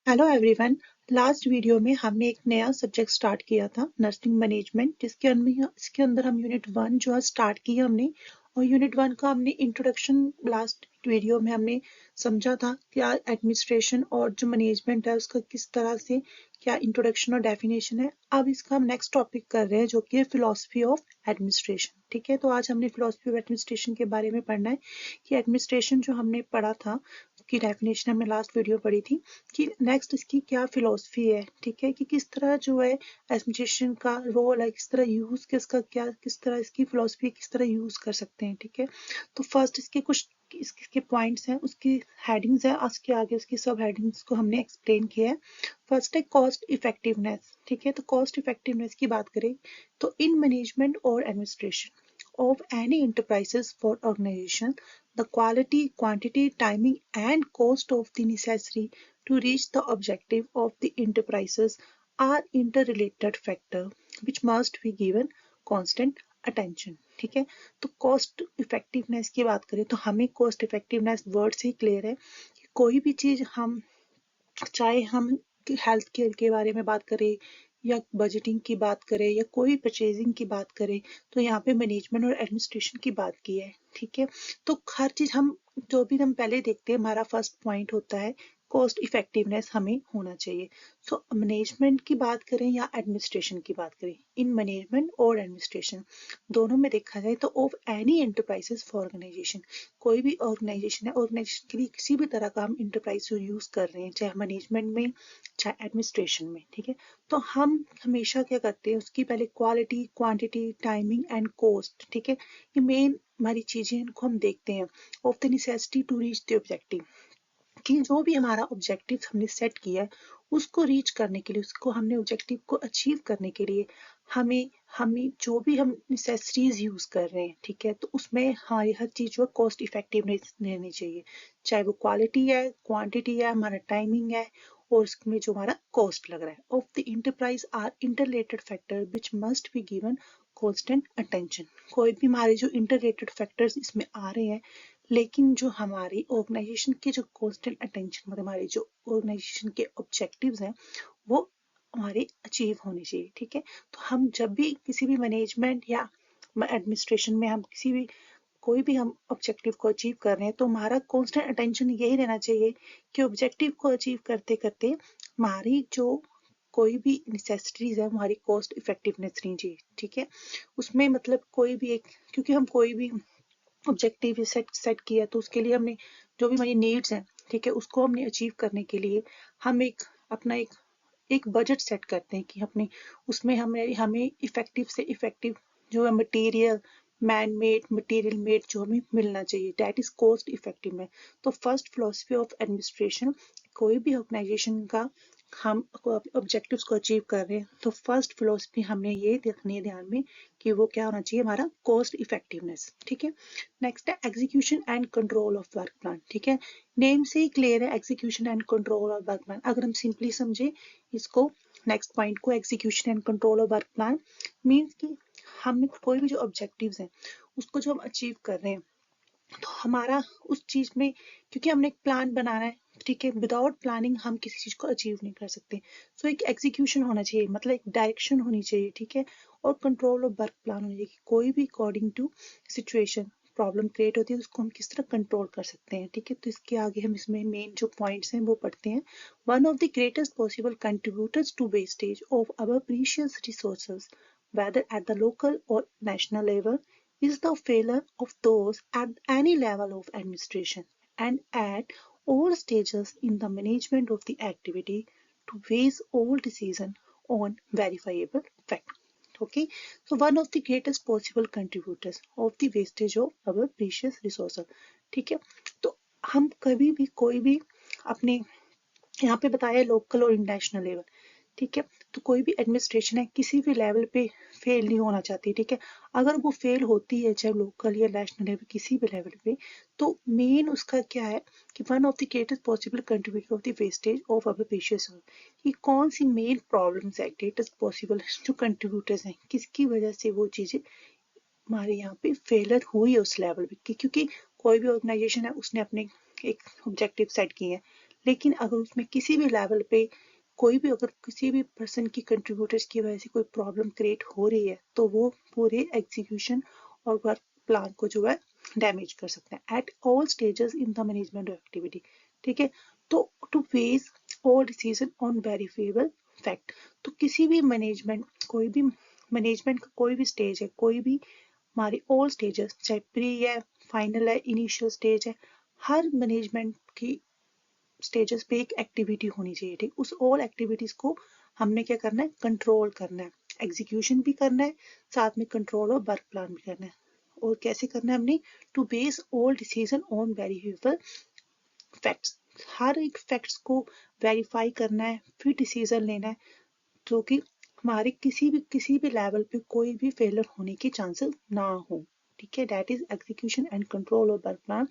Hello everyone. Last video में हमने एक नया सब्जेक्ट स्टार्ट किया था, नर्सिंग मैनेजमेंट, इसके अंदर हम यूनिट 1 जो है स्टार्ट किया हमने। और यूनिट 1 का हमने इंट्रोडक्शन लास्ट वीडियो में हमने समझा था क्या एडमिनिस्ट्रेशन और जो मैनेजमेंट है उसका किस तरह से क्या इंट्रोडक्शन और डेफिनेशन है। अब इसका हम नेक्स्ट टॉपिक कर रहे हैं जो कि है फिलोसफी ऑफ एडमिनिस्ट्रेशन। ठीक है, तो आज हमने फिलोसफी ऑफ एडमिनिस्ट्रेशन के बारे में पढ़ना है कि एडमिनिस्ट्रेशन जो हमने पढ़ा था उसकी डेफिनेशन हमने लास्ट वीडियो पढ़ी थी कि नेक्स्ट इसकी क्या फिलॉसफी है। ठीक है, कि किस तरह जो है एडमिनिस्ट्रेशन का रोल है, किस तरह यूज किस तरह इसकी फिलॉसफी किस तरह यूज कर सकते हैं। ठीक है, तो फर्स्ट इसके कुछ इसके पॉइंट्स हैं, उसकी हेडिंग्स है, उसके आगे उसकी सब हेडिंग्स को हमने एक्सप्लेन किया है। फर्स्ट है कॉस्ट इफेक्टिवनेस। ठीक है, तो कॉस्ट इफेक्टिवनेस की बात करें तो इन मैनेजमेंट और administration of any enterprises for organization, the quality, quantity, timing, and cost of the necessary to reach the objective of the enterprises are interrelated factor which must be given constant attention। ठीक है, तो cost effectiveness की बात करें तो हमें cost effectiveness word से ही clear है कि कोई भी चीज हम चाहे हम हेल्थ केयर के बारे में बात करें या बजटिंग की बात करें या कोई परचेजिंग की बात करें, तो यहाँ पे मैनेजमेंट और एडमिनिस्ट्रेशन की बात की है। ठीक है, तो हर चीज हम जो भी हम पहले देखते हैं हमारा फर्स्ट पॉइंट होता है कॉस्ट इफेक्टिवनेस हमें होना चाहिए। सो मैनेजमेंट की बात करें या एडमिनिस्ट्रेशन की बात करें, इन मैनेजमेंट और एडमिनिस्ट्रेशन दोनों में देखा जाए तो of any enterprises for organisation, कोई भी ऑर्गेनाइजेशन है, ऑर्गेनाइजेशन के लिए किसी भी तरह का हम इंटरप्राइज यूज कर रहे हैं चाहे मैनेजमेंट में चाहे एडमिनिस्ट्रेशन में। ठीक है, तो हम हमेशा क्या करते हैं उसकी पहले quality, quantity, timing and cost. ठीक है, ये मेन हमारी चीजें इनको हम देखते हैं। Of the necessity to reach the objective, कि जो भी हमारा ऑब्जेक्टिव हमने सेट किया है उसको रीच करने के लिए, उसको हमने ऑब्जेक्टिव को अचीव करने के लिए हमें हमें जो भी हम नेसेसरीज यूज कर रहे हैं, ठीक है, तो उसमें हमारी हर चीज जो है कॉस्ट इफेक्टिव रहनी चाहिए, चाहे वो क्वालिटी है, क्वांटिटी है, हमारा टाइमिंग है और उसमें जो हमारा कॉस्ट लग रहा है। Of the enterprise are interrelated factor which must be given constant attention. कोई भी हमारे जो इंटरलेटेड फैक्टर्स इसमें आ रहे हैं, लेकिन जो हमारी ऑर्गेनाइजेशन के जो कॉन्स्टेंट अटेंशन, मतलब हमारे जो ऑर्गेनाइजेशन के ऑब्जेक्टिव्स हैं वो हमारे अचीव होने चाहिए। ठीक है, तो हम जब भी किसी भी मैनेजमेंट या एडमिनिस्ट्रेशन में हम किसी भी कोई भी हम ऑब्जेक्टिव को अचीव कर रहे हैं तो हमारा कॉन्स्टेंट अटेंशन यही रहना चाहिए कि ऑब्जेक्टिव को अचीव करते करते हमारी जो कोई भी नेसेसिटीज है हमारी कॉस्ट इफेक्टिवनेस रहनी चाहिए। ठीक है, उसमें मतलब कोई भी एक, क्योंकि हम कोई भी ऑब्जेक्टिव सेट किया तो उसके लिए हमने जो भी हमारी नीड्स हैं, ठीक है, उसको हमने अचीव करने के लिए हम अपना एक बजट सेट करते हैं कि अपने उसमें हमें हमें इफेक्टिव से इफेक्टिव जो है material, man made material made जो हमें मिलना चाहिए, दैट इज कॉस्ट इफेक्टिव। तो फर्स्ट फिलोसफी ऑफ एडमिनिस्ट्रेशन, कोई भी ऑर्गेनाइजेशन का हम ऑब्जेक्टिव्स को अचीव कर रहे हैं तो फर्स्ट फिलोसफी हमने ये रखनी है ध्यान में कि वो क्या होना चाहिए, हमारा कॉस्ट इफेक्टिवनेस। ठीक है, नेक्स्ट है execution and control of work plan. ठीक है, नेम से ही क्लियर है execution and control of work plan. अगर हम सिंपली समझे इसको, नेक्स्ट पॉइंट को, execution and control of work plan means कि हम कोई भी जो ऑब्जेक्टिव्स हैं उसको जो हम अचीव कर रहे हैं तो हमारा उस चीज में, क्योंकि हमने एक प्लान बनाना है, ठीक है, विदाउट प्लानिंग हम किसी चीज को अचीव नहीं कर सकते। सो एक एग्जीक्यूशन होना चाहिए, मतलब एक डायरेक्शन होनी चाहिए। ठीक है, और कंट्रोल ऑफ वर्क प्लान होना चाहिए कि कोई भी according to situation problem create होती है उसको हम किस तरह कंट्रोल कर सकते हैं। ठीक है, तो इसके आगे हम इसमें मेन जो पॉइंट्स हैं वो पढ़ते हैं। One of the greatest possible contributors to wastage of our precious resources whether at the local or national level is the failure of those at any level of administration and at all stages in the management of the activity to base all decision on verifiable fact। Okay, so one of the greatest possible contributors of the wastage of our precious resources। ठीक है, तो हम कभी भी कोई भी अपने यहाँ पे बताया लोकल और इंटरनेशनल लेवल, ठीक है, तो कोई भी एडमिनिस्ट्रेशन है किसी भी लेवल पे फेल नहीं होना चाहती। ठीक है, अगर वो फेल होती है चाहे लोकल या नेशनल लेवल किसी भी लेवल पे, तो मेन उसका क्या है कि one of the greatest possible contributor of the wastage of our precious, ये कौन सी मेन प्रॉब्लम्स है ग्रेटेस्ट पॉसिबल जो कंट्रीब्यूटर्स हैं किसकी वजह से वो चीजें हमारे यहाँ पे फेलर हुई है उस लेवल पे, क्योंकि कोई भी ऑर्गेनाइजेशन है उसने अपने एक ऑब्जेक्टिव सेट किए हैं लेकिन अगर उसमें किसी भी लेवल पे कोई भी अगर किसी भी पर्सन की कंट्रीब्यूटर्स की वजह से कोई प्रॉब्लम क्रिएट हो रही है तो वो पूरे एग्जीक्यूशन और वर्क प्लान को जो है डैमेज कर सकते हैं at all stages in the management activity. ठीक है, तो to base all decision on verifiable fact, तो किसी भी मैनेजमेंट का कोई भी स्टेज है, कोई भी हमारी ऑल स्टेजेस चाहे प्री है, फाइनल है, इनिशियल स्टेज है, हर मैनेजमेंट की स्टेजेस पे एक एक्टिविटी होनी चाहिए। ठीक, उस ऑल एक्टिविटीज को हमने क्या करना है, कंट्रोल करना है, एग्जीक्यूशन भी करना है, साथ में कंट्रोल और वर्क प्लान भी करना है। और कैसे करना है हमने, to base all decision on verifiable facts, हर एक फैक्ट्स को वेरीफाई करना है, फिर डिसीजन लेना है, जो कि हमारे किसी भी लेवल पे कोई भी फेलियर होने के चांसेस ना हो। ठीक है, that is execution and control और वर्क प्लान।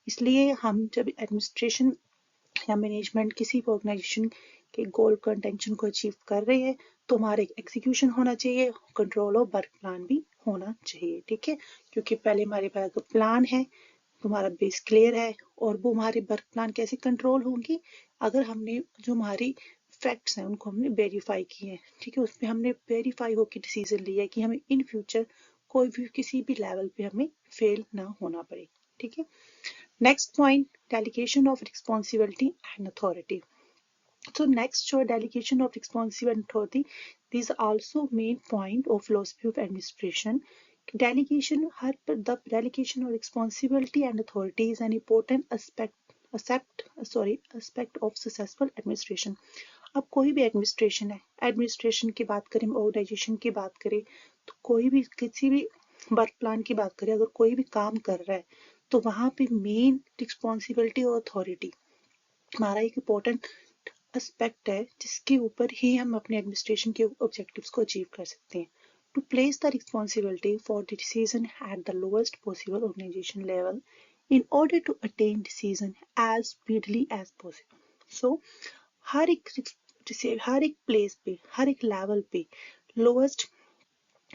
इसलिए हम जब एडमिनिस्ट्रेशन या मैनेजमेंट किसी भी ऑर्गेनाइजेशन के गोल का इंटेंशन को अचीव कर रहे हैं तो हमारा एक एग्जीक्यूशन होना चाहिए, कंट्रोल और वर्क प्लान भी होना चाहिए। ठीक है, क्योंकि पहले हमारे पास अगर प्लान है तो हमारा बेस क्लियर है, और वो हमारे वर्क प्लान कैसे कंट्रोल होंगी, अगर हमने जो हमारी फैक्ट्स हैं उनको हमने वेरीफाई किए हैं। ठीक है, उसमें हमने वेरीफाई होकर डिसीजन लिया है कि हमें इन फ्यूचर कोई भी किसी भी लेवल पे हमें फेल ना होना पड़े। ठीक है, next point, delegation of responsibility and authority. So next जो delegation of responsibility and authority, these are also main point of philosophy of administration. Delegation, the delegation of responsibility and authority is an important aspect of successful administration. अब कोई भी administration है, administration की बात करें, organisation की बात करें, तो कोई भी किसी भी वर्क प्लान की बात करें, अगर कोई भी काम कर रहा है तो वहां पे मेन रिस्पॉन्सिबिलिटी और अथॉरिटी हमारा एक इम्पोर्टेंट एस्पेक्ट है, जिसके ऊपर ही हम अपने एडमिनिस्ट्रेशन के ऑब्जेक्टिव्स को अचीव कर सकते हैं। To place the responsibility for the decision at the lowest possible organisation level in order to attain decision as speedily as possible. So हर एक हर एक प्लेस पे, हर एक लेवल पे lowest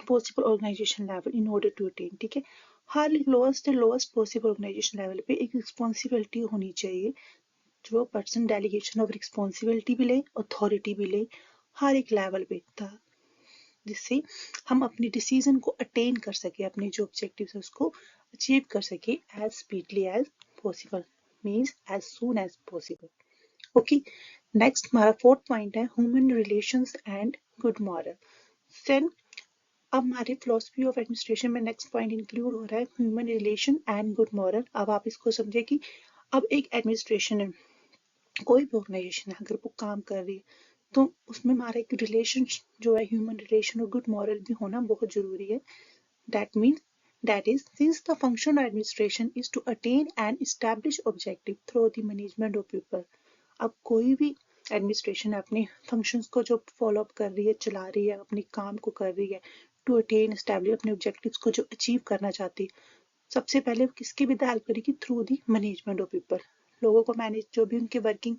possible organisation level in order to attain, ठीक है, हर लोएस्ट पॉसिबल ऑर्गेनाइजेशन लेवल पे एक रिस्पॉन्सिबिलिटी होनी चाहिए, जो पर्सन डेलीगेशन ऑफ रिस्पॉन्सिबिलिटी भी ले, अथॉरिटी भी ले, हर एक लेवल पे था, जिससे हम अपने डिसीजन को अटेन कर सके, अपने जो ऑब्जेक्टिव है उसको अचीव कर सके as speedily as possible, means as soon as possible. Okay, next हमारा फोर्थ पॉइंट है human relations and good morale. Then अब हमारे फिलोसफी ऑफ एडमिनिस्ट्रेशन में नेक्स्ट पॉइंट इंक्लूड हो रहा है human relation and good morale. अब आप इसको समझे कि अब एक एडमिनिस्ट्रेशन है, कोई भी ऑर्गेनाइजेशन है, अगर वो काम कर रही है तो उसमें हमारा एक रिलेशन जो है, ह्यूमन रिलेशन और गुड मॉरल भी होना बहुत जरूरी है। That means that is, since the function of administration is to attain and establish objective through the management of people। अब कोई भी एडमिनिस्ट्रेशन अपने फंक्शंस को जो फॉलो अप कर रही है, चला रही है, अपने काम को कर रही है, टू अटेन एस्टैब्लिश अपने ऑब्जेक्टिव्स को जो अचीव करना चाहती है, सबसे पहले वो किसकी भी हेल्प करेगी, through the management of people. लोगों को मैनेज, जो भी उनके वर्किंग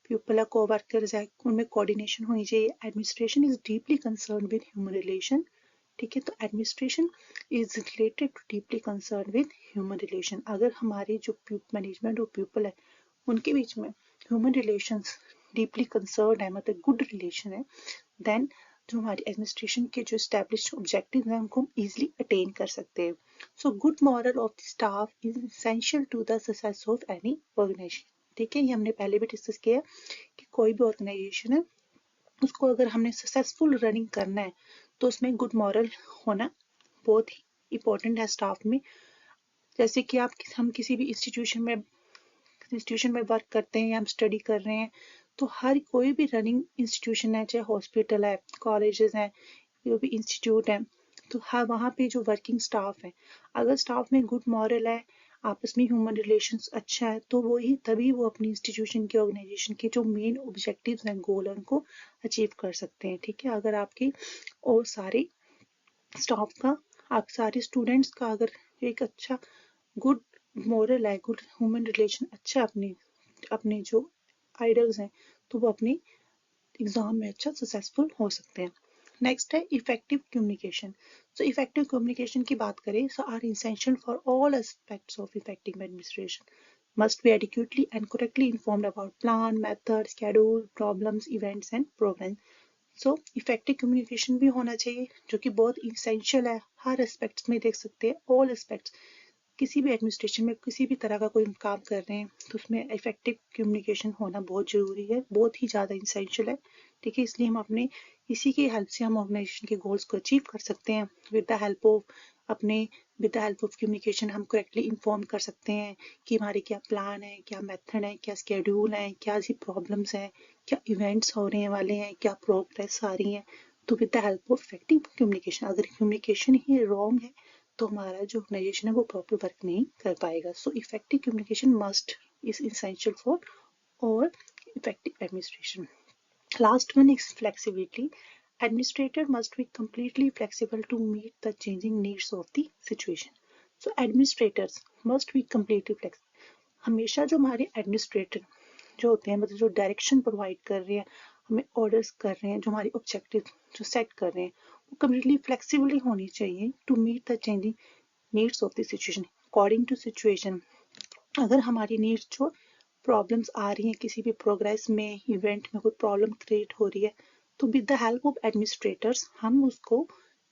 पीपल है, को वर्कर्स है, उनमें कोऑर्डिनेशन होनी चाहिए। Administration is deeply concern with human relation. ठीक है, तो administration is related to deeply concern with human relation. अगर हमारे जो मैनेजमेंट और पीपल है उनके बीच में ह्यूमन रिलेशंस डीपली कंसर्न है, मतलब गुड रिलेशन है, देन जो हमारी एडमिनिस्ट्रेशन के जो स्टैब्लिश ऑब्जेक्टिव हैं उनको हम इजीली अटेन कर सकते हैं। So good morale of the staff is essential to the success of any organisation. ठीक है, ये हमने पहले भी डिस्कस किया कि कोई भी ऑर्गेनाइजेशन है उसको अगर हमने सक्सेसफुल रनिंग करना है तो उसमें गुड मॉरल होना बहुत ही इंपॉर्टेंट है स्टाफ में। जैसे कि हम किसी भी इंस्टीट्यूशन में वर्क करते हैं या हम स्टडी कर रहे हैं, तो हर कोई भी रनिंग इंस्टीट्यूशन है, चाहे हॉस्पिटल है, कॉलेजेस हैं, जो भी इंस्टीट्यूट है, तो हर वहाँ पे जो वर्किंग स्टाफ है, अगर स्टाफ में गुड मॉरल है, आपस में ह्यूमन रिलेशंस अच्छा है, तो तभी वो अपनी इंस्टीट्यूशन के, ऑर्गेनाइजेशन के जो मेन ऑब्जेक्टिव्स हैं, गोल है, उनको अचीव कर सकते हैं। ठीक है, अगर आपकी और सारे स्टाफ का, आप सारे स्टूडेंट्स का अगर एक अच्छा गुड मॉरल है, गुड ह्यूमन रिलेशन अच्छा, अपने अपने जो आइडल्स हैं, तो वो अपने एग्जाम में अच्छा सक्सेसफुल हो सकते हैं। नेक्स्ट है effective communication. So effective communication की बात करें, so are essential for all aspects of effective administration. must be adequately and correctly informed about plan, method, schedule, problems, events and programs. So effective communication भी होना चाहिए जो कि बहुत essential है हर एस्पेक्ट्स में देख सकते हैं ऑल एस्पेक्ट्स किसी भी एडमिनिस्ट्रेशन में किसी भी तरह का कोई काम कर रहे हैं तो उसमें इफेक्टिव कम्युनिकेशन होना बहुत ज़रूरी है बहुत ही ज़्यादा इसेंशियल है ठीक है इसलिए हम अपने इसी की हेल्प से हम ऑर्गेनाइजेशन के गोल्स को अचीव कर सकते हैं विद द हेल्प ऑफ अपने with the help of communication हम करेक्टली इन्फॉर्म कर सकते हैं कि हमारे क्या प्लान है क्या मेथड है क्या स्केड्यूल है क्या ऐसी प्रॉब्लम्स हैं क्या इवेंट्स होने वाले हैं क्या प्रोग्रेस आ रही है तो with the help of effective communication अगर कम्युनिकेशन ही रॉन्ग है तो हमारा जो ऑर्गेनाइजेशन है वो प्रॉपर वर्क नहीं कर पाएगा so effective communication must is essential for और effective administration last one is flexibility administrator must be completely flexible to meet the changing needs of the situation so administrators must be completely flexible हमेशा जो हमारे administrator जो होते हैं मतलब जो direction provide कर रहे हैं हमें ऑर्डर्स कर रहे हैं जो हमारी ऑब्जेक्टिव जो सेट कर रहे हैं वो कम्प्लीटली फ्लेक्सिबल होनी चाहिए to meet the changing needs of the situation according to situation अगर हमारी नीड्स जो प्रॉब्लम्स आ रही हैं किसी भी प्रोग्रेस में इवेंट में कोई प्रॉब्लम क्रिएट हो रही है तो with the help of administrators हम उसको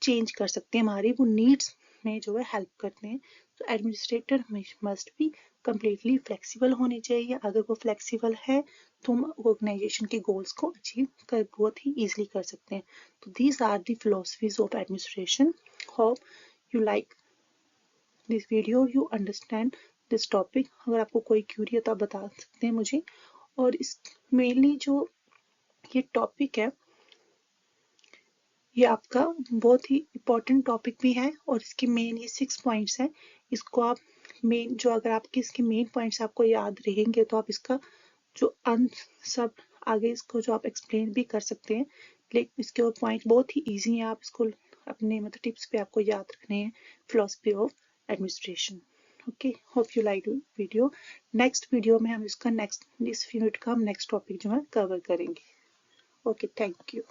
चेंज कर सकते हैं हमारी वो नीड्स में जो है हेल्प करते हैं तो administrator must be completely flexible होने चाहिए अगर वो फ्लेक्सिबल है तो हम ऑर्गेनाइजेशन के गोल्स को अचीव कर बहुत ही ईजिली कर सकते हैं तो these are the philosophies of administration hope you like this video you understand this topic अगर आपको कोई क्यूरी है तो आप बता सकते हैं मुझे और इस मेनली जो ये टॉपिक है ये आपका बहुत ही इम्पोर्टेंट टॉपिक भी है और इसके मेन ये 6 पॉइंट्स हैं इसको आप मेन जो अगर आपके इसके मेन पॉइंट्स आपको याद रहेंगे तो आप इसका जो अंत सब आगे इसको जो आप एक्सप्लेन भी कर सकते हैं लेकिन इसके और पॉइंट बहुत ही ईजी हैं आप इसको अपने मतलब टिप्स पे आपको याद रखने हैं philosophy of administration okay hope you like video next video में हम इसका नेक्स्ट इस यूनिट का हम नेक्स्ट टॉपिक जो है कवर करेंगे ओके थैंक यू